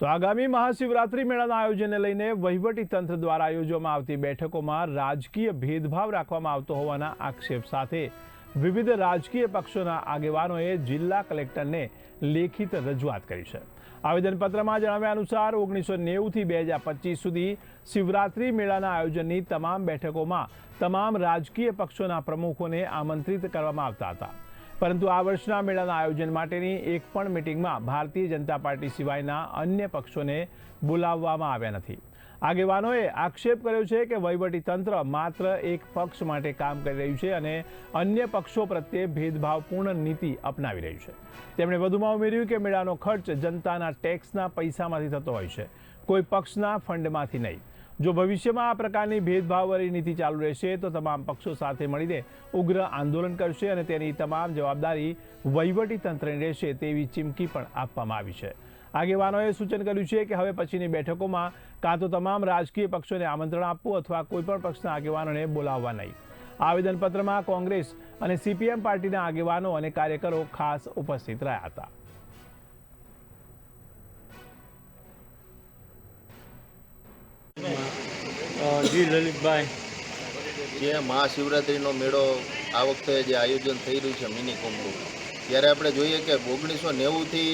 તો આગામી મહાશિવરાત્રી મેળાના આયોજનને લઈને વહીવટી તંત્ર દ્વારા યોજવામાં આવતી બેઠકોમાં રાજકીય ભેદભાવ રાખવામાં આવતો હોવાના આક્ષેપ સાથે વિવિધ રાજકીય પક્ષોના આગેવાનોએ જિલ્લા કલેક્ટરને લેખિત રજૂઆત કરી છે। આવેદનપત્રમાં જણાવ્યા અનુસાર 1990 થી 2025 સુધી શિવરાત્રી મેળાના આયોજનની તમામ બેઠકોમાં તમામ રાજકીય પક્ષોના પ્રમુખોને આમંત્રિત કરવામાં આવતા હતા, પરંતુ આ વર્ષના મેળાના આયોજન માટેની એક પણ મીટિંગમાં ભારતીય જનતા પાર્ટી સિવાયના અન્ય પક્ષોને બોલાવવામાં આવ્યા નથી। આગેવાનોએ આક્ષેપ કર્યો છે કે વહીવટી તંત્ર માત્ર એક પક્ષ માટે કામ કરી રહ્યું છે અને અન્ય પક્ષો પ્રત્યે ભેદભાવપૂર્ણ નીતિ અપનાવી રહ્યું છે। તેમણે વધુમાં ઉમેર્યું કે મેળાનો ખર્ચ જનતાના ટેક્સના પૈસામાંથી થતો હોય છે, કોઈ પક્ષના ફંડમાંથી નહીં। જો ભવિષ્યમાં આ પ્રકારની ભેદભાવવાળી નીતિ ચાલુ રહેશે તો તમામ પક્ષો સાથે મળીને ઉગ્ર આંદોલન કરશે અને તેની તમામ જવાબદારી વહીવટી તંત્રની રહેશે તેવી ચીમકી પણ આપવામાં આવી છે। આગેવાનોએ સૂચન કર્યું છે કે હવે પછીની બેઠકોમાં કાં તો તમામ રાજકીય પક્ષોને આમંત્રણ આપવું અથવા કોઈપણ પક્ષના આગેવાનોને બોલાવવા નહીં। આવેદનપત્રમાં કોંગ્રેસ અને સીપીએમ પાર્ટીના આગેવાનો અને કાર્યકરો ખાસ ઉપસ્થિત રહ્યા હતા। જી લલિતભાઈ, જે મહાશિવરાત્રિનો મેળો આ વખતે જે આયોજન થઈ રહ્યું છે મિની કુંભ, ત્યારે આપણે જોઈએ કે 1990થી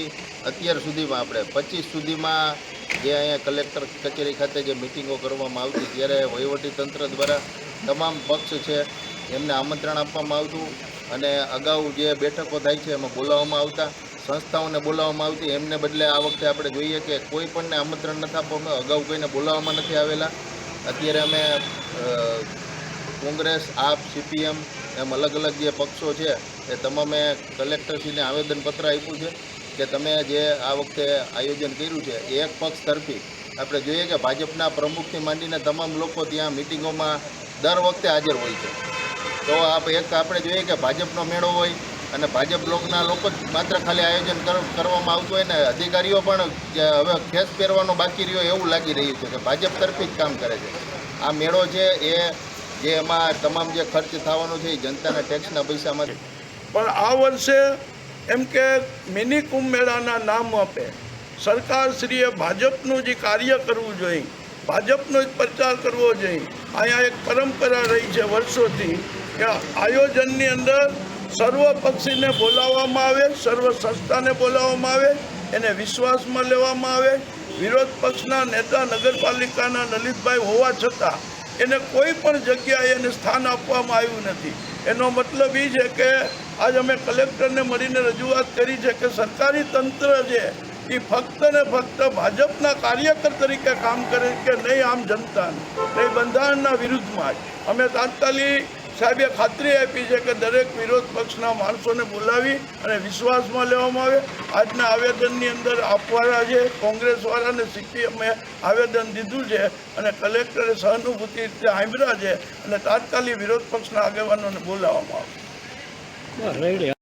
અત્યાર સુધીમાં આપણે 25 સુધીમાં જે અહીંયા કલેક્ટર કચેરી ખાતે જે મિટિંગો કરવામાં આવતી ત્યારે વહીવટીતંત્ર દ્વારા તમામ પક્ષ છે એમને આમંત્રણ આપવામાં આવતું અને અગાઉ જે બેઠકો થાય છે એમાં બોલાવવામાં આવતા, સંસ્થાઓને બોલાવવામાં આવતી। એમને બદલે આ વખતે આપણે જોઈએ કે કોઈ પણને આમંત્રણ નથી આપવામાં, અગાઉ કોઈને બોલાવવામાં નથી આવેલા। અત્યારે અમે કોંગ્રેસ, આપ, સીપીએમ એમ અલગ અલગ જે પક્ષો છે એ તમામે કલેક્ટરશ્રીને આવેદનપત્ર આપ્યું છે કે તમે જે આ વખતે આયોજન કર્યું છે એ એક પક્ષ તરફી આપણે જોઈએ કે ભાજપના પ્રમુખથી માંડીને તમામ લોકો ત્યાં મિટિંગોમાં દર વખતે હાજર હોય છે। તો આપણે જોઈએ કે ભાજપનો મેળો હોય અને ભાજપ લોકના લોકો જ માત્ર ખાલી આયોજન કરવામાં આવતું હોય ને અધિકારીઓ પણ હવે ખેસ પહેરવાનો બાકી રહ્યો એવું લાગી રહ્યું છે કે ભાજપ તરફી જ કામ કરે છે। આ મેળો છે એ જે એમાં તમામ જે ખર્ચ થવાનો છે એ જનતાના ટેક્સના પૈસામાંથી। પણ આ વર્ષે એમ કે મિની કુંભ મેળાના નામ આપે સરકારશ્રીએ ભાજપનું જે કાર્ય કરવું જોઈએ, ભાજપનો જ પ્રચાર કરવો જોઈએ। અહીંયા એક પરંપરા રહી છે વર્ષોથી કે આયોજનની અંદર સર્વ પક્ષીને બોલાવવામાં આવે, સર્વ સંસ્થાને બોલાવવામાં આવે, એને વિશ્વાસમાં લેવામાં આવે। વિરોધ પક્ષના નેતા નગરપાલિકાના લલિતભાઈ હોવા છતાં એને કોઈ પણ જગ્યાએ એને સ્થાન આપવામાં આવ્યું નથી। એનો મતલબ એ છે કે આજ અમે કલેક્ટરને મળીને રજૂઆત કરી છે કે સરકારી તંત્ર છે એ ફક્ત ને ફક્ત ભાજપના કાર્યકર તરીકે કામ કરે કે નહીં આમ જનતાને, નહીં બંધારણના વિરુદ્ધમાં જ। અમે તાત્કાલિક સાહેબે ખાતરી આપી છે કે દરેક વિરોધ પક્ષના માણસોને બોલાવી અને વિશ્વાસમાં લેવામાં આવે। આજના આવેદનની અંદર આપવાના છે કોંગ્રેસવાળાને સીપીએમે આવેદન દીધું છે અને કલેક્ટરે સહાનુભૂતિ રીતે સાંભળ્યા છે અને તાત્કાલિક વિરોધ પક્ષના આગેવાનોને બોલાવવામાં આવે।